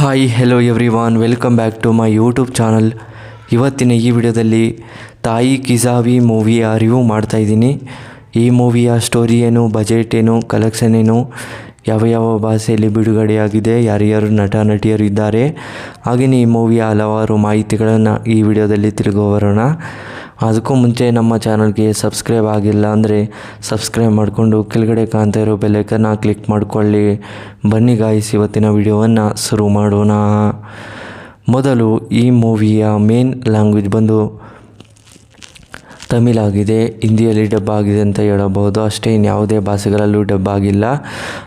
Hi hello everyone, welcome back to my YouTube channel. ಇವತ್ತಿನ ಈ ವಿಡಿಯೋದಲ್ಲಿ ತಾಯಿ ಕಿಸಾವಿ ಮೂವಿಯ ರಿವ್ಯೂ ಮಾಡ್ತಾಯಿದ್ದೀನಿ. ಈ ಮೂವಿಯ ಸ್ಟೋರಿ ಏನು, ಬಜೆಟ್ ಏನು, ಕಲೆಕ್ಷನ್ ಏನು, ಯಾವ ಯಾವ ಭಾಷೆಯಲ್ಲಿ ಬಿಡುಗಡೆಯಾಗಿದೆ, ಯಾರ್ಯಾರು ನಟ ನಟಿಯರು ಇದ್ದಾರೆ, ಹಾಗೆಯೇ ಈ ಮೂವಿಯ ಹಲವಾರು ಮಾಹಿತಿಗಳನ್ನು ಈ ವಿಡಿಯೋದಲ್ಲಿ ತಿರುಗುವರೋಣ. ಅದಕ್ಕೂ ಮುಂಚೆ ನಮ್ಮ ಚಾನಲ್ಗೆ ಸಬ್ಸ್ಕ್ರೈಬ್ ಆಗಿಲ್ಲ ಅಂದರೆ ಸಬ್ಸ್ಕ್ರೈಬ್ ಮಾಡಿಕೊಂಡು ಕೆಳಗಡೆ ಕಾಣ್ತಾ ಇರೋ ಬೆಲ್ಲೈಕನ್ನ ಕ್ಲಿಕ್ ಮಾಡಿಕೊಳ್ಳಿ. ಬನ್ನಿ ಗಾಯ್ಸ್, ಇವತ್ತಿನ ವಿಡಿಯೋವನ್ನು ಶುರು ಮಾಡೋಣ. ಮೊದಲು ಈ ಮೂವಿಯ ಮೇನ್ ಲ್ಯಾಂಗ್ವೇಜ್ ಬಂದು ತಮಿಳ್ ಆಗಿದೆ, ಹಿಂದಿಯಲ್ಲಿ ಡಬ್ ಆಗಿದೆ ಅಂತ ಹೇಳಬಹುದು. ಅಷ್ಟೇ, ಇನ್ಯಾವುದೇ ಭಾಷೆಗಳಲ್ಲೂ ಡಬ್ ಆಗಿಲ್ಲ.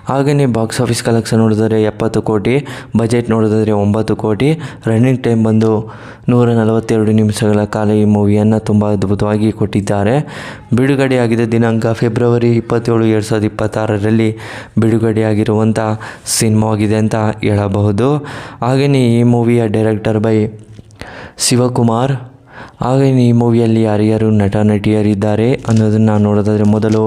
ಹಾಗೆಯೇ ಬಾಕ್ಸ್ ಆಫೀಸ್ ಕಲೆಕ್ಷನ್ ನೋಡಿದರೆ 70 ಕೋಟಿ, ಬಜೆಟ್ ನೋಡಿದರೆ 9 ಕೋಟಿ, ರನ್ನಿಂಗ್ ಟೈಮ್ ಬಂದು 142 ನಿಮಿಷಗಳ ಕಾಲ ಈ ಮೂವಿಯನ್ನು ತುಂಬ ಅದ್ಭುತವಾಗಿ ಕೊಟ್ಟಿದ್ದಾರೆ. ಬಿಡುಗಡೆಯಾಗಿದ್ದ ದಿನಾಂಕ ಫೆಬ್ರವರಿ 27, 2026ರಲ್ಲಿ ಬಿಡುಗಡೆಯಾಗಿರುವಂಥ ಸಿನಿಮಾವಾಗಿದೆ ಅಂತ ಹೇಳಬಹುದು. ಹಾಗೆಯೇ ಈ ಮೂವಿಯ ಡೈರೆಕ್ಟರ್ ಬೈ ಶಿವಕುಮಾರ್. ಹಾಗೆಯೇ ಈ ಮೂವಿಯಲ್ಲಿ ಯಾರ್ಯಾರು ನಟ ನಟಿಯರಿದ್ದಾರೆ ಅನ್ನೋದನ್ನು ನೋಡೋದಾದರೆ ಮೊದಲು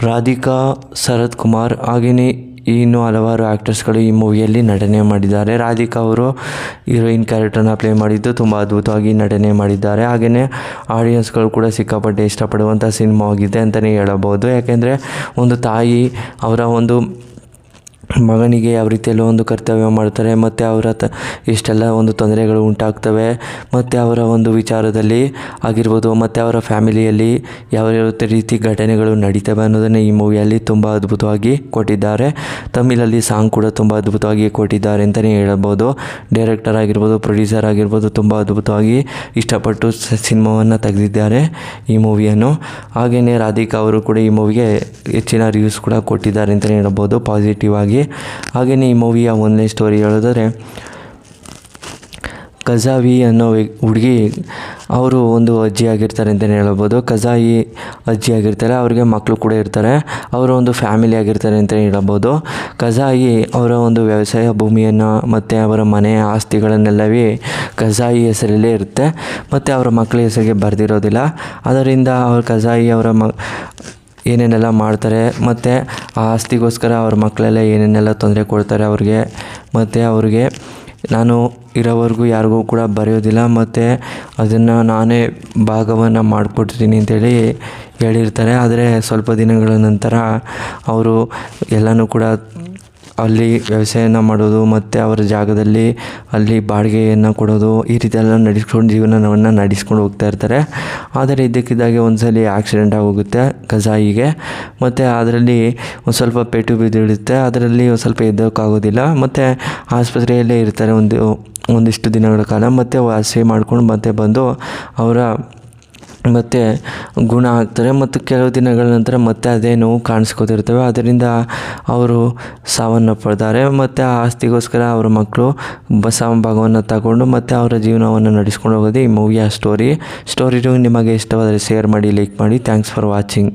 ರಾಧಿಕಾ ಶರತ್ ಕುಮಾರ್, ಹಾಗೆಯೇ ಇನ್ನೂ ಹಲವಾರು ಆ್ಯಕ್ಟರ್ಸ್ಗಳು ಈ ಮೂವಿಯಲ್ಲಿ ನಟನೆ ಮಾಡಿದ್ದಾರೆ. ರಾಧಿಕಾ ಅವರು ಹೀರೋಯಿನ್ ಕ್ಯಾರೆಕ್ಟರ್ನ ಪ್ಲೇ ಮಾಡಿದ್ದು ತುಂಬ ಅದ್ಭುತವಾಗಿ ನಟನೆ ಮಾಡಿದ್ದಾರೆ. ಹಾಗೆಯೇ ಆಡಿಯನ್ಸ್ಗಳು ಕೂಡ ಸಿಕ್ಕಾಪಟ್ಟೆ ಇಷ್ಟಪಡುವಂಥ ಸಿನಿಮಾ ಆಗಿದೆ ಅಂತಲೇ ಹೇಳಬಹುದು. ಯಾಕೆಂದರೆ ಒಂದು ತಾಯಿ ಅವರ ಒಂದು ಮಗನಿಗೆ ಯಾವ ರೀತಿಯಲ್ಲೂ ಒಂದು ಕರ್ತವ್ಯ ಮಾಡ್ತಾರೆ, ಮತ್ತು ಅವರ ಇಷ್ಟೆಲ್ಲ ಒಂದು ತೊಂದರೆಗಳು ಉಂಟಾಗ್ತವೆ, ಮತ್ತು ಅವರ ಒಂದು ವಿಚಾರದಲ್ಲಿ ಆಗಿರ್ಬೋದು, ಮತ್ತು ಅವರ ಫ್ಯಾಮಿಲಿಯಲ್ಲಿ ಯಾವ ರೀತಿ ಘಟನೆಗಳು ನಡೀತವೆ ಅನ್ನೋದನ್ನು ಈ ಮೂವಿಯಲ್ಲಿ ತುಂಬ ಅದ್ಭುತವಾಗಿ ಕೊಟ್ಟಿದ್ದಾರೆ. ತಮಿಳಲ್ಲಿ ಸಾಂಗ್ ಕೂಡ ತುಂಬ ಅದ್ಭುತವಾಗಿ ಕೊಟ್ಟಿದ್ದಾರೆ ಅಂತಲೇ ಹೇಳಬಹುದು. ಡೈರೆಕ್ಟರ್ ಆಗಿರ್ಬೋದು, ಪ್ರೊಡ್ಯೂಸರ್ ಆಗಿರ್ಬೋದು, ತುಂಬ ಅದ್ಭುತವಾಗಿ ಇಷ್ಟಪಟ್ಟು ಸಿನಿಮಾವನ್ನು ತೆಗೆದಿದ್ದಾರೆ ಈ ಮೂವಿಯನ್ನು. ಹಾಗೆಯೇ ರಾಧಿಕಾ ಅವರು ಕೂಡ ಈ ಮೂವಿಗೆ ಹೆಚ್ಚಿನ ರಿವ್ಯೂಸ್ ಕೂಡ ಕೊಟ್ಟಿದ್ದಾರೆ ಅಂತಲೇ ಹೇಳ್ಬೋದು, ಪಾಸಿಟಿವ್ ಆಗಿ. ಹಾಗೆಯೇ ಈ ಮೂವಿಯ ಒಂದನೇ ಸ್ಟೋರಿ ಹೇಳೋದಾದರೆ, ಕಜಾವಿ ಅನ್ನೋ ಹುಡುಗಿ ಅವರು ಒಂದು ಅಜ್ಜಿ ಆಗಿರ್ತಾರೆ ಅಂತಲೇ ಹೇಳ್ಬೋದು. ಕಜಾಯಿ ಅಜ್ಜಿ ಆಗಿರ್ತಾರೆ, ಅವ್ರಿಗೆ ಮಕ್ಕಳು ಕೂಡ ಇರ್ತಾರೆ, ಅವರ ಒಂದು ಫ್ಯಾಮಿಲಿ ಆಗಿರ್ತಾರೆ ಅಂತಲೇ ಹೇಳ್ಬೋದು. ಕಜಾಯಿ ಅವರ ಒಂದು ವ್ಯವಸಾಯ ಭೂಮಿಯನ್ನು ಮತ್ತು ಅವರ ಮನೆ ಆಸ್ತಿಗಳನ್ನೆಲ್ಲವೇ ಕಜಾಯಿ ಹೆಸರಲ್ಲೇ ಇರುತ್ತೆ, ಮತ್ತು ಅವರ ಮಕ್ಕಳ ಹೆಸರಿಗೆ ಬರೆದಿರೋದಿಲ್ಲ. ಅದರಿಂದ ಅವರು ಕಜಾಯಿ ಅವರ ಏನೇನೆಲ್ಲ ಮಾಡ್ತಾರೆ, ಮತ್ತು ಆ ಆಸ್ತಿಗೋಸ್ಕರ ಅವ್ರ ಮಕ್ಕಳೆಲ್ಲ ಏನೇನೆಲ್ಲ ತೊಂದರೆ ಕೊಡ್ತಾರೆ ಅವ್ರಿಗೆ, ಮತ್ತು ಅವ್ರಿಗೆ ನಾನು ಇರೋವರೆಗೂ ಯಾರಿಗೂ ಕೂಡ ಬರೆಯೋದಿಲ್ಲ, ಮತ್ತು ಅದನ್ನು ನಾನೇ ಭಾಗವನ್ನು ಮಾಡಿಕೊಡ್ತೀನಿ ಅಂತೇಳಿ ಹೇಳಿರ್ತಾರೆ. ಆದರೆ ಸ್ವಲ್ಪ ದಿನಗಳ ನಂತರ ಅವರು ಎಲ್ಲನೂ ಕೂಡ ಅಲ್ಲಿ ವ್ಯವಸಾಯನ ಮಾಡೋದು, ಮತ್ತು ಅವರ ಜಾಗದಲ್ಲಿ ಅಲ್ಲಿ ಬಾಡಿಗೆಯನ್ನು ಕೊಡೋದು, ಈ ರೀತಿ ಎಲ್ಲ ನಡೆಸ್ಕೊಂಡು ಜೀವನವನ್ನು ನಡೆಸ್ಕೊಂಡು ಹೋಗ್ತಾ ಇರ್ತಾರೆ. ಆದರೆ ಇದ್ದಕ್ಕಿದ್ದಾಗೆ ಒಂದು ಸಲ ಆಕ್ಸಿಡೆಂಟ್ ಆಗೋಗುತ್ತೆ ಕಜಾಯಿಗೆ, ಮತ್ತು ಅದರಲ್ಲಿ ಒಂದು ಸ್ವಲ್ಪ ಪೆಟ್ಟು ಬಿದ್ದಿಡುತ್ತೆ. ಅದರಲ್ಲಿ ಒಂದು ಸ್ವಲ್ಪ ಎದ್ದೋಕ್ಕಾಗೋದಿಲ್ಲ, ಮತ್ತು ಆಸ್ಪತ್ರೆಯಲ್ಲೇ ಇರ್ತಾರೆ ಒಂದಿಷ್ಟು ದಿನಗಳ ಕಾಲ. ಮತ್ತು ವಾಸಿ ಮಾಡ್ಕೊಂಡು ಮತ್ತೆ ಬಂದು ಅವರ ಮತ್ತು ಗುಣ ಆಗ್ತಾರೆ, ಮತ್ತು ಕೆಲವು ದಿನಗಳ ನಂತರ ಮತ್ತೆ ಅದೇ ನೋವು ಕಾಣಿಸ್ಕೊತಿರ್ತವೆ. ಅದರಿಂದ ಅವರು ಸಾವನ್ನಪ್ಪಿದ್ದಾರೆ, ಮತ್ತು ಆ ಆಸ್ತಿಗೋಸ್ಕರ ಅವರ ಮಕ್ಕಳು ಭಾಗವನ್ನು ತಗೊಂಡು ಮತ್ತು ಅವರ ಜೀವನವನ್ನು ನಡೆಸ್ಕೊಂಡು ಹೋಗೋದು ಈ ಮೂವಿಯ ಸ್ಟೋರಿ. ನಿಮಗೆ ಇಷ್ಟವಾದರೆ ಶೇರ್ ಮಾಡಿ, ಲೈಕ್ ಮಾಡಿ. Thanks for watching.